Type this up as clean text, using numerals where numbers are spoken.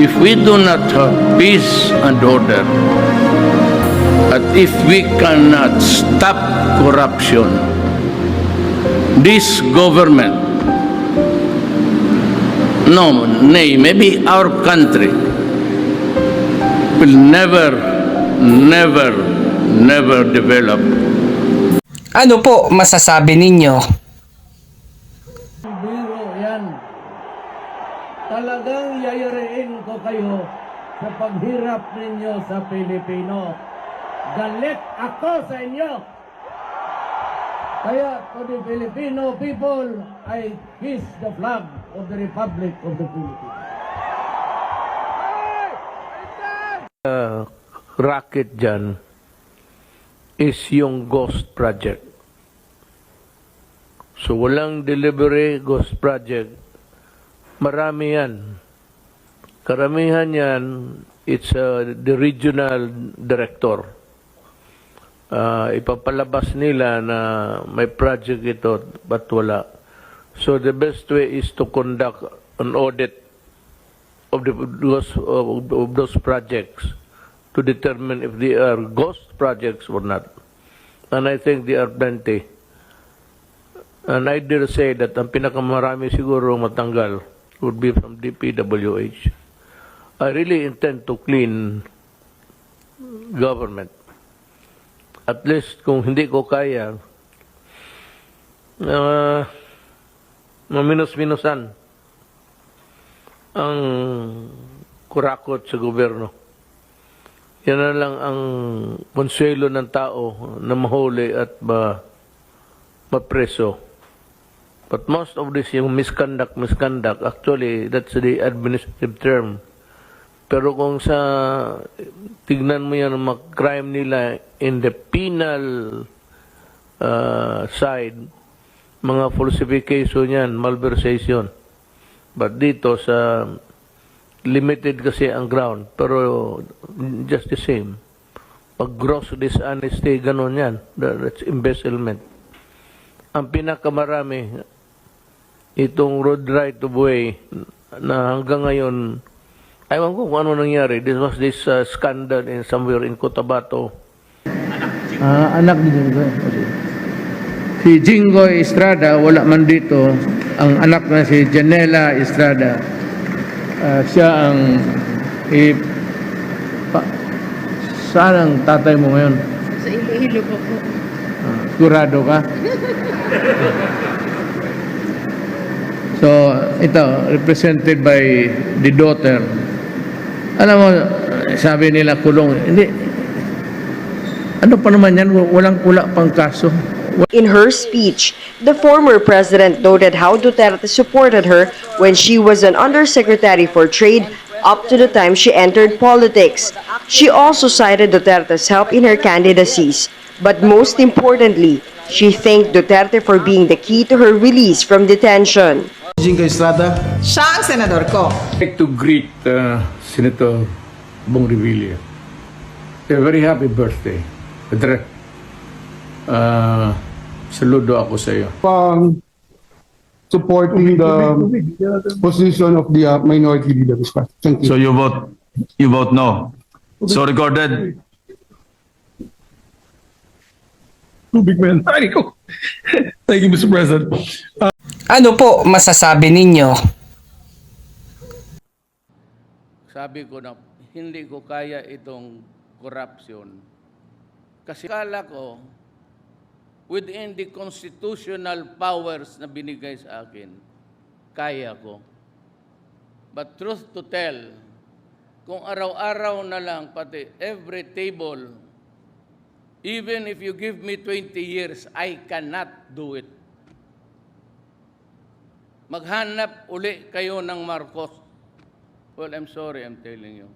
if we do not have peace and order, at if we cannot stop corruption, this government, no, nay, maybe our country will never, never, never develop. Ano po masasabi ninyo? Biro yan. Talagang yayariin ko kayo sa paghirap ninyo sa Pilipino. Galit ako sa inyo. Kaya to the Filipino people, I kiss the flag of the Republic of the Philippines. Racket dyan is yung ghost project. So walang delivery ghost project. Marami yan. Karamihan yan, it's the regional director. Ipapalabas nila na may project ito, but wala. So the best way is to conduct an audit of those projects to determine if they are ghost projects or not. And I think they are plenty. And I dare say that ang pinakamarami siguro matanggal would be from DPWH. I really intend to clean government. At least kung hindi ko kaya, maminus-minusan ang kurakot sa gobyerno. Yan na lang ang konselo ng tao na mahuli at mapreso. But most of this, yung misconduct, actually, that's the administrative term. Pero kung tignan mo yan ang crime nila in the penal side, mga falsification yan, malversation. But dito sa limited kasi ang ground, pero just the same. Pag gross dishonesty, ganon yan. That's embezzlement. Ang pinakamarami, itong road right of way na hanggang ngayon, ayaw ko kung ano nangyari. This was this scandal in somewhere in Cotabato. Anak ni Jinggoy. Si Jinggoy Estrada, wala man dito. Ang anak na si Janela Estrada. Siya ang saan ang tatay mo ngayon? Sa Iloilo po po. Kurado ka? So, ito, represented by the daughter. Alam mo, sabi nila kulong. Hindi. Ano pa naman yan? Wala pang kaso. In her speech, the former president noted how Duterte supported her when she was an undersecretary for trade up to the time she entered politics. She also cited Duterte's help in her candidacies. But most importantly, she thanked Duterte for being the key to her release from detention. Jinggoy Estrada. Siya ang senador ko. I'd like to greet Senator Bong Revilla. A very happy birthday. Saludo ako sa iyo. Supporting the position of the minority leader. Thank you. So you vote no. So recorded. Big man. Thank you, Mr. President. Ano po masasabi ninyo? Sabi ko na hindi ko kaya itong corruption. Kasi kala ko, within the constitutional powers na binigay sa akin, kaya ko. But truth to tell, kung araw-araw na lang, pati every table, even if you give me 20 years, I cannot do it. Maghanap uli kayo ng Marcos. Well, I'm sorry, I'm telling you.